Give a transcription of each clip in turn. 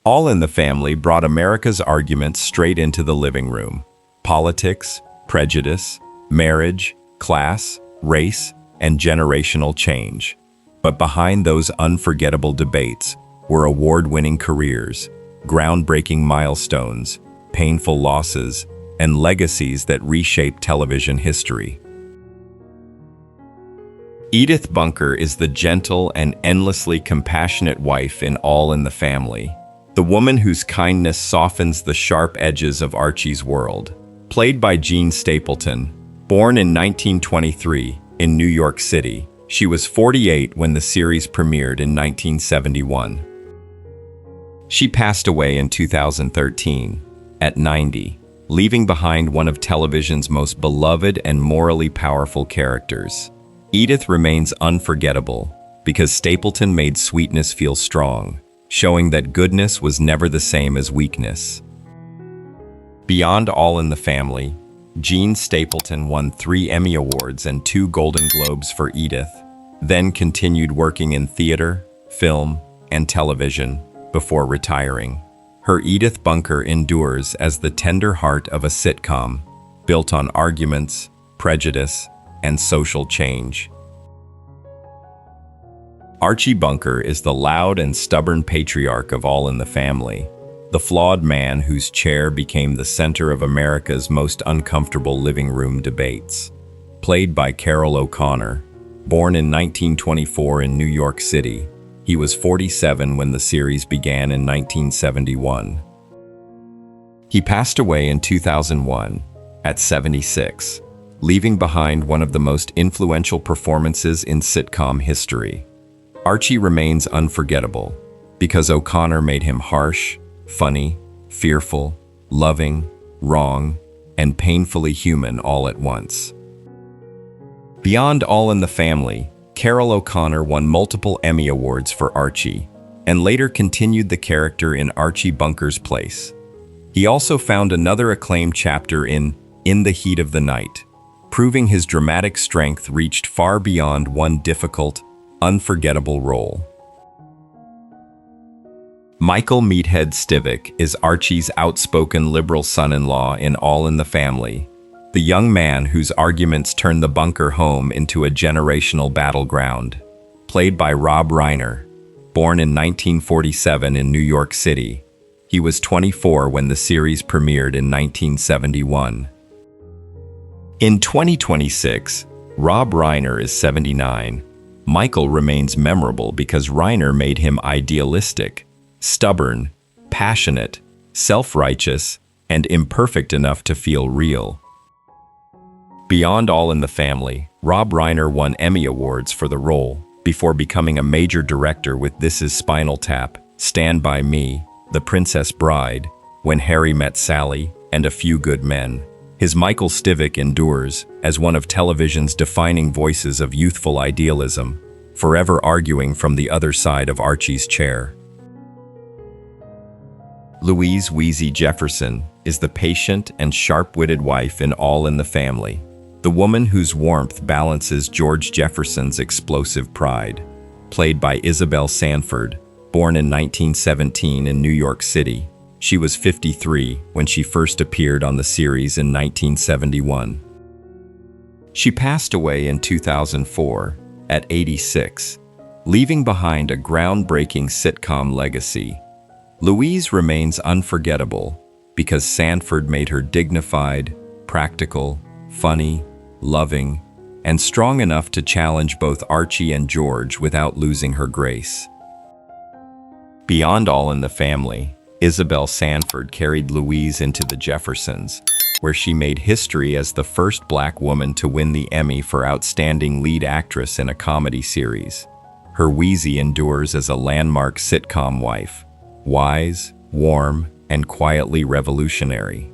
All in the Family brought America's arguments straight into the living room. Politics, prejudice, marriage, class, race, and generational change. But behind those unforgettable debates were award-winning careers, groundbreaking milestones, painful losses, and legacies that reshaped television history. Edith Bunker is the gentle and endlessly compassionate wife in All in the Family, the woman whose kindness softens the sharp edges of Archie's world. Played by Jean Stapleton, born in 1923 in New York City, she was 48 when the series premiered in 1971. She passed away in 2013, at 90, leaving behind one of television's most beloved and morally powerful characters. Edith remains unforgettable because Stapleton made sweetness feel strong, showing that goodness was never the same as weakness. Beyond All in the Family, Jean Stapleton won 3 Emmy Awards and 2 Golden Globes for Edith, then continued working in theater, film, and television before retiring. Her Edith Bunker endures as the tender heart of a sitcom, built on arguments, prejudice, and social change. Archie Bunker is the loud and stubborn patriarch of All in the Family, the flawed man whose chair became the center of America's most uncomfortable living room debates. Played by Carroll O'Connor, born in 1924 in New York City, he was 47 when the series began in 1971. He passed away in 2001, at 76. Leaving behind one of the most influential performances in sitcom history. Archie remains unforgettable because O'Connor made him harsh, funny, fearful, loving, wrong, and painfully human all at once. Beyond All in the Family, Carroll O'Connor won multiple Emmy Awards for Archie, and later continued the character in Archie Bunker's place. He also found another acclaimed chapter in the Heat of the Night, proving his dramatic strength reached far beyond one difficult, unforgettable role. Michael Meathead Stivic is Archie's outspoken liberal son-in-law in All in the Family, the young man whose arguments turned the Bunker home into a generational battleground. Played by Reiner, born in 1947 in New York City, he was 24 when the series premiered in 1971. In 2026, Reiner is 79. Michael remains memorable because Reiner made him idealistic, stubborn, passionate, self-righteous, and imperfect enough to feel real. Beyond All in the Family, Reiner won Emmy Awards for the role before becoming a major director with This Is Spinal Tap, Stand By Me, The Princess Bride, When Harry Met Sally, and A Few Good Men. His Michael Stivic endures as one of television's defining voices of youthful idealism, forever arguing from the other side of Archie's chair. Louise Jefferson is the patient and sharp-witted wife in All in the Family, the woman whose warmth balances George Jefferson's explosive pride. Played by Isabel Sanford, born in 1917 in New York City, she was 53 when she first appeared on the series in 1971. She passed away in 2004, at 86, leaving behind a groundbreaking sitcom legacy. Louise remains unforgettable because Sanford made her dignified, practical, funny, loving, and strong enough to challenge both Archie and George without losing her grace. Beyond All in the Family, Isabel Sanford carried Louise into The Jeffersons, where she made history as the first Black woman to win the Emmy for Outstanding Lead Actress in a Comedy Series. Her Wheezy endures as a landmark sitcom wife, wise, warm, and quietly revolutionary.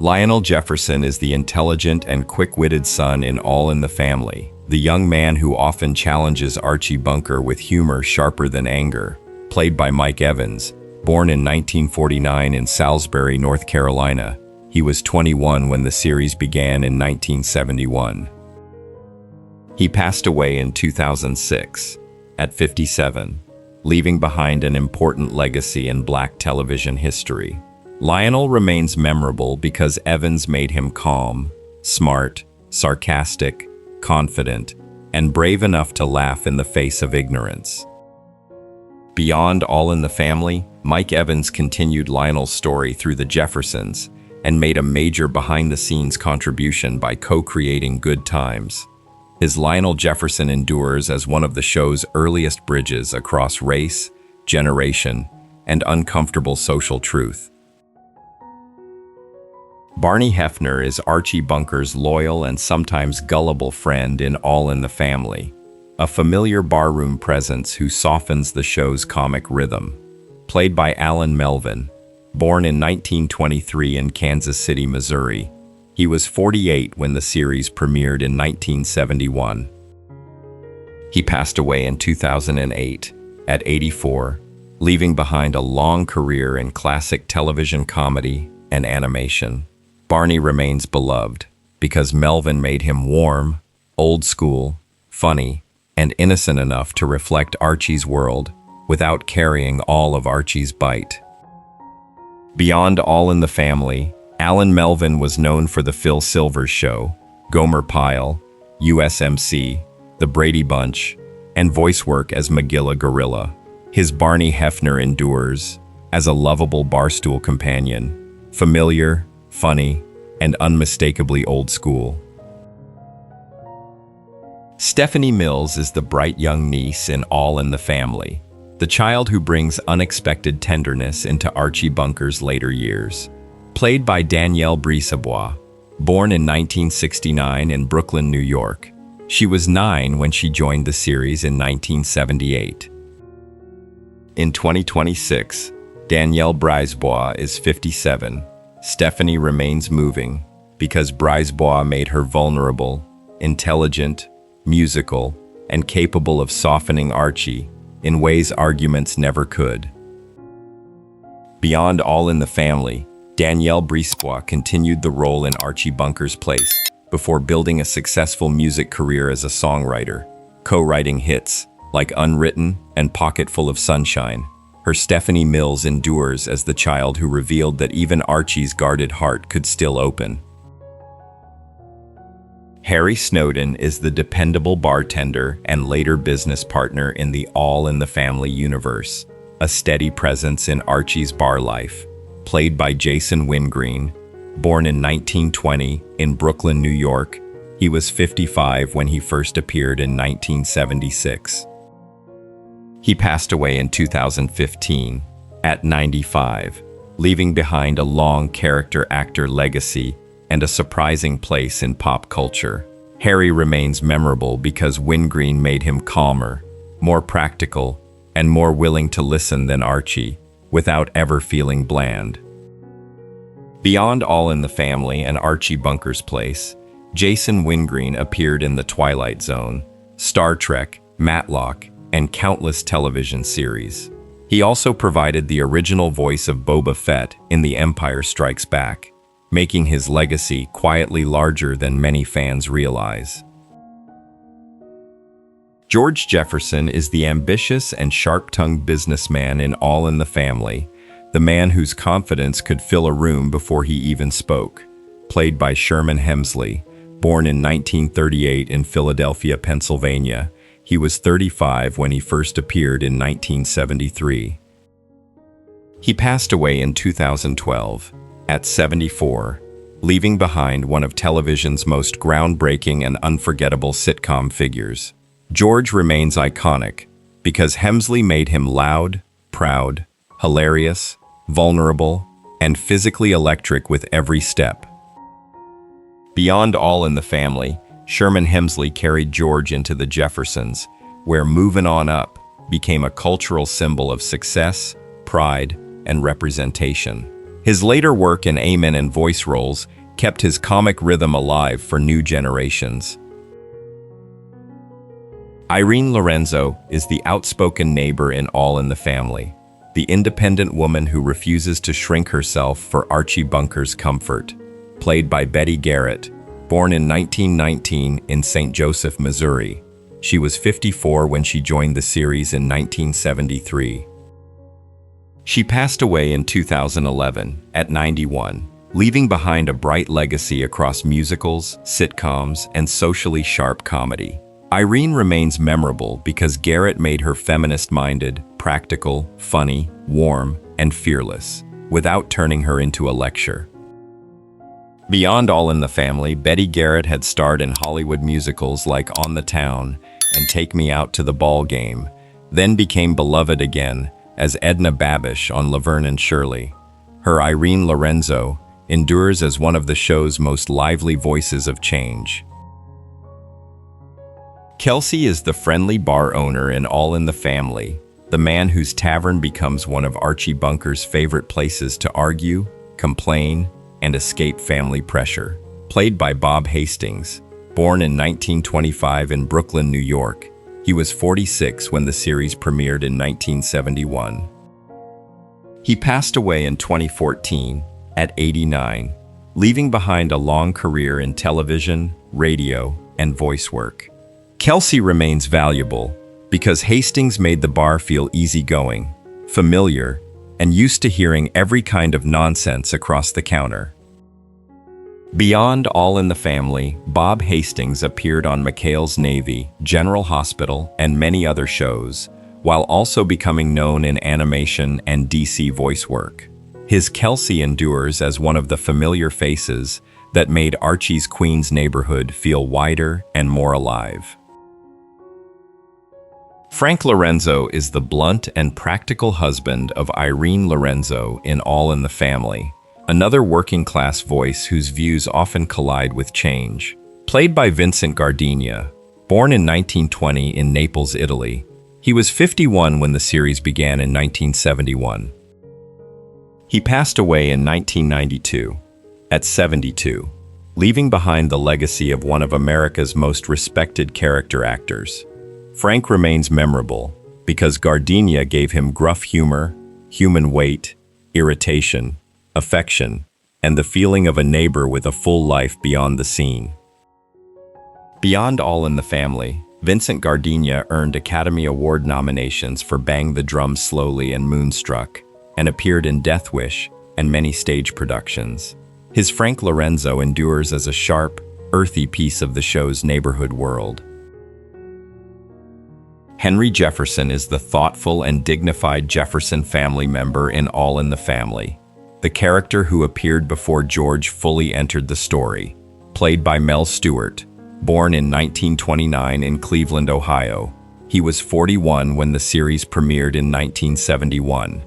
Lionel Jefferson is the intelligent and quick-witted son in All in the Family, the young man who often challenges Archie Bunker with humor sharper than anger. Played by Mike Evans, born in 1949 in Salisbury, North Carolina, he was 21 when the series began in 1971. He passed away in 2006, at 57, leaving behind an important legacy in Black television history. Lionel remains memorable because Evans made him calm, smart, sarcastic, confident, and brave enough to laugh in the face of ignorance. Beyond All in the Family, Mike Evans continued Lionel's story through the Jeffersons and made a major behind-the-scenes contribution by co-creating Good Times. His Lionel Jefferson endures as one of the show's earliest bridges across race, generation, and uncomfortable social truth. Barney Hefner is Archie Bunker's loyal and sometimes gullible friend in All in the Family, a familiar barroom presence who softens the show's comic rhythm. Played by Alan Melvin, born in 1923 in Kansas City, Missouri, he was 48 when the series premiered in 1971. He passed away in 2008 at 84, leaving behind a long career in classic television comedy and animation. Barney remains beloved because Melvin made him warm, old school, funny, and innocent enough to reflect Archie's world without carrying all of Archie's bite. Beyond All in the Family, Alan Melvin was known for The Phil Silvers Show, Gomer Pyle, USMC, The Brady Bunch, and voice work as Magilla Gorilla. His Barney Hefner endures as a lovable barstool companion, familiar, funny, and unmistakably old school. Stephanie Mills is the bright young niece in All in the Family, the child who brings unexpected tenderness into Archie Bunker's later years. Played by Danielle Brisebois, born in 1969 in Brooklyn, New York, she was 9 when she joined the series in 1978. In 2026, Danielle Brisebois is 57. Stephanie remains moving because Brisebois made her vulnerable, intelligent, musical, and capable of softening Archie in ways arguments never could. Beyond All in the Family, Danielle Brisebois continued the role in Archie Bunker's place before building a successful music career as a songwriter, co-writing hits like Unwritten and Pocketful of Sunshine. Her Stephanie Mills endures as the child who revealed that even Archie's guarded heart could still open. Harry Snowden is the dependable bartender and later business partner in the All in the Family universe, a steady presence in Archie's bar life. Played by Jason Wingreen, born in 1920 in Brooklyn, New York, he was 55 when he first appeared in 1976. He passed away in 2015 at 95, leaving behind a long character actor legacy and a surprising place in pop culture. Harry remains memorable because Wingreen made him calmer, more practical, and more willing to listen than Archie, without ever feeling bland. Beyond All in the Family and Archie Bunker's place, Jason Wingreen appeared in The Twilight Zone, Star Trek, Matlock, and countless television series. He also provided the original voice of Boba Fett in The Empire Strikes Back, making his legacy quietly larger than many fans realize. George Jefferson is the ambitious and sharp-tongued businessman in All in the Family, the man whose confidence could fill a room before he even spoke. Played by Sherman Hemsley, born in 1938 in Philadelphia, Pennsylvania, he was 35 when he first appeared in 1973. He passed away in 2012, at 74, leaving behind one of television's most groundbreaking and unforgettable sitcom figures. George remains iconic because Hemsley made him loud, proud, hilarious, vulnerable, and physically electric with every step. Beyond All in the Family, Sherman Hemsley carried George into the Jeffersons, where Movin' On Up became a cultural symbol of success, pride, and representation. His later work in Amen and voice roles kept his comic rhythm alive for new generations. Irene Lorenzo is the outspoken neighbor in All in the Family, the independent woman who refuses to shrink herself for Archie Bunker's comfort. Played by Betty Garrett, born in 1919 in St. Joseph, Missouri, She was 54 when she joined the series in 1973. She passed away in 2011 at 91, leaving behind a bright legacy across musicals, sitcoms, and socially sharp comedy. Irene remains memorable because Garrett made her feminist-minded, practical, funny, warm, and fearless, without turning her into a lecture. Beyond All in the Family, Betty Garrett had starred in Hollywood musicals like On the Town and Take Me Out to the Ball Game, then became beloved again as Edna Babish on Laverne and Shirley. Her Irene Lorenzo endures as one of the show's most lively voices of change. Kelsey is the friendly bar owner in All in the Family, the man whose tavern becomes one of Archie Bunker's favorite places to argue, complain, and escape family pressure. Played by Bob Hastings, born in 1925 in Brooklyn, New York, he was 46 when the series premiered in 1971. He passed away in 2014 at 89, leaving behind a long career in television, radio, and voice work. Kelsey remains valuable because Hastings made the bar feel easygoing, familiar, and used to hearing every kind of nonsense across the counter. Beyond All in the Family, Bob Hastings appeared on McHale's Navy, General Hospital, and many other shows, while also becoming known in animation and DC voice work. His Kelsey endures as one of the familiar faces that made Archie's Queens neighborhood feel wider and more alive. Frank Lorenzo is the blunt and practical husband of Irene Lorenzo in All in the Family, another working-class voice whose views often collide with change. Played by Vincent Gardenia, born in 1920 in Naples, Italy, he was 51 when the series began in 1971. He passed away in 1992, at 72, leaving behind the legacy of one of America's most respected character actors. Frank remains memorable because Gardenia gave him gruff humor, human weight, irritation, affection, and the feeling of a neighbor with a full life beyond the scene. Beyond All in the Family, Vincent Gardenia earned Academy Award nominations for Bang the Drum Slowly and Moonstruck, and appeared in Death Wish and many stage productions. His Frank Lorenzo endures as a sharp, earthy piece of the show's neighborhood world. Henry Jefferson is the thoughtful and dignified Jefferson family member in All in the Family, the character who appeared before George fully entered the story. Played by Mel Stewart, born in 1929 in Cleveland, Ohio, he was 41 when the series premiered in 1971.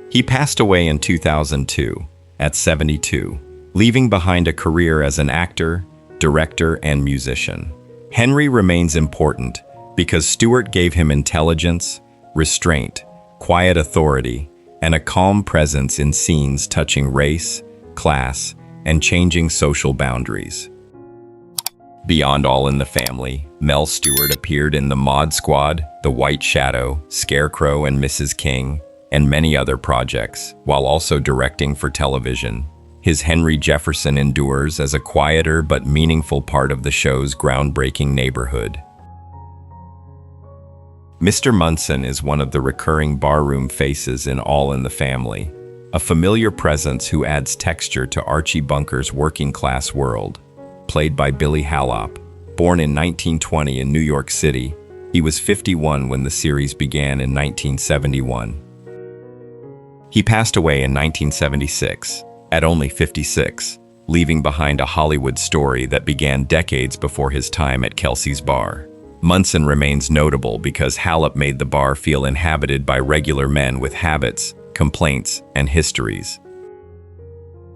He passed away in 2002, at 72, leaving behind a career as an actor, director, and musician. Henry remains important because Stewart gave him intelligence, restraint, quiet authority, and a calm presence in scenes touching race, class, and changing social boundaries. Beyond All in the Family, Mel Stewart appeared in The Mod Squad, The White Shadow, Scarecrow and Mrs. King, and many other projects, while also directing for television. His Henry Jefferson endures as a quieter but meaningful part of the show's groundbreaking neighborhood. Mr. Munson is one of the recurring barroom faces in All in the Family, a familiar presence who adds texture to Archie Bunker's working-class world. Played by Billy Hallop, born in 1920 in New York City, he was 51 when the series began in 1971. He passed away in 1976, at only 56, leaving behind a Hollywood story that began decades before his time at Kelsey's bar. Munson remains notable because Hallop made the bar feel inhabited by regular men with habits, complaints, and histories.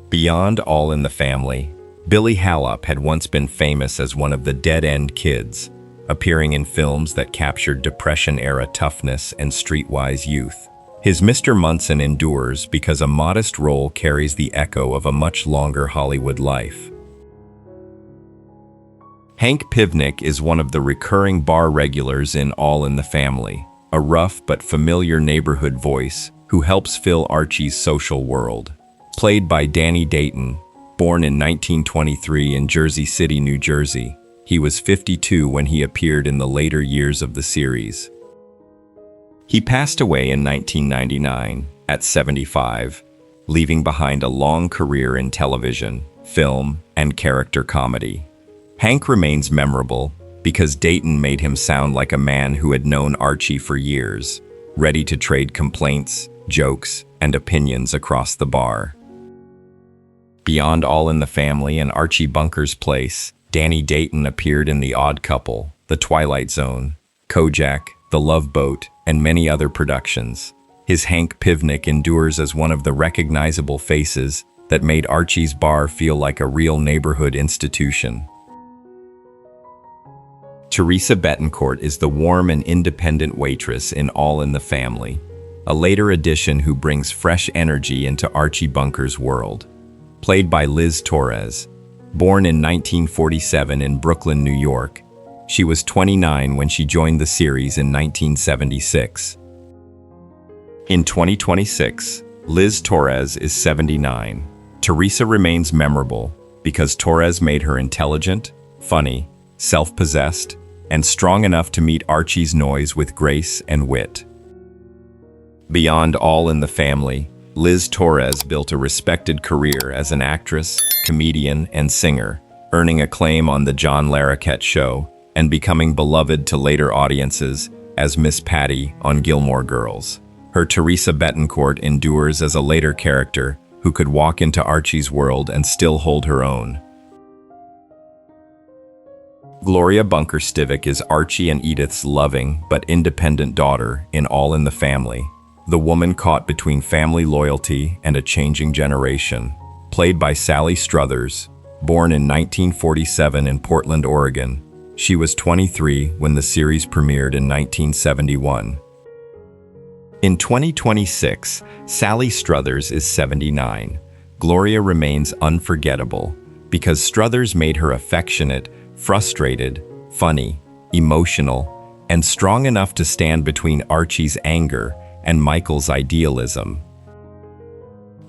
Beyond All in the Family, Billy Hallop had once been famous as one of the dead-end kids, appearing in films that captured Depression-era toughness and streetwise youth. His Mr. Munson endures because a modest role carries the echo of a much longer Hollywood life. Hank Pivnik is one of the recurring bar regulars in All in the Family, a rough but familiar neighborhood voice who helps fill Archie's social world. Played by Danny Dayton, born in 1923 in Jersey City, New Jersey, He was 52 when he appeared in the later years of the series. He passed away in 1999 at 75, leaving behind a long career in television, film, and character comedy. Hank remains memorable because Dayton made him sound like a man who had known Archie for years, ready to trade complaints, jokes, and opinions across the bar. Beyond All in the Family and Archie Bunker's Place, Danny Dayton appeared in The Odd Couple, The Twilight Zone, Kojak, The Love Boat, and many other productions. His Hank Pivnik endures as one of the recognizable faces that made Archie's bar feel like a real neighborhood institution. Teresa Betancourt is the warm and independent waitress in All in the Family, a later addition who brings fresh energy into Archie Bunker's world. Played by Liz Torres, born in 1947 in Brooklyn, New York, she was 29 when she joined the series in 1976. In 2026, Liz Torres is 79. Teresa remains memorable because Torres made her intelligent, funny, self-possessed, and strong enough to meet Archie's noise with grace and wit. Beyond All in the Family, Liz Torres built a respected career as an actress, comedian, and singer, earning acclaim on The John Larroquette Show and becoming beloved to later audiences as Miss Patty on Gilmore Girls. Her Teresa Betancourt endures as a later character who could walk into Archie's world and still hold her own. Gloria Bunker-Stivic is Archie and Edith's loving but independent daughter in All in the Family, the woman caught between family loyalty and a changing generation. Played by Sally Struthers, born in 1947 in Portland, Oregon, she was 23 when the series premiered in 1971. In 2026, Sally Struthers is 79. Gloria remains unforgettable because Struthers made her affectionate, frustrated, funny, emotional, and strong enough to stand between Archie's anger and Michael's idealism.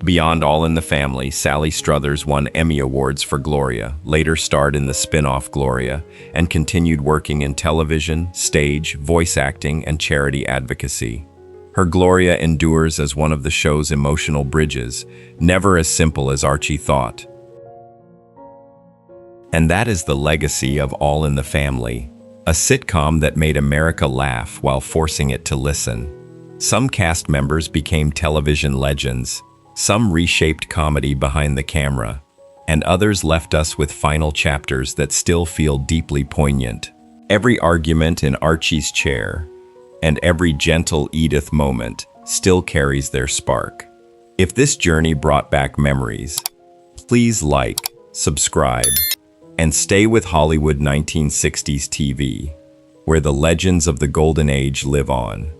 Beyond All in the Family, Sally Struthers won Emmy Awards for Gloria, later starred in the spin-off Gloria, and continued working in television, stage, voice acting, and charity advocacy. Her Gloria endures as one of the show's emotional bridges, never as simple as Archie thought. And that is the legacy of All in the Family, a sitcom that made America laugh while forcing it to listen. Some cast members became television legends, some reshaped comedy behind the camera, and others left us with final chapters that still feel deeply poignant. Every argument in Archie's chair and every gentle Edith moment still carries their spark. If this journey brought back memories, please like, subscribe, and stay with Hollywood 1960s TV, where the legends of the Golden Age live on.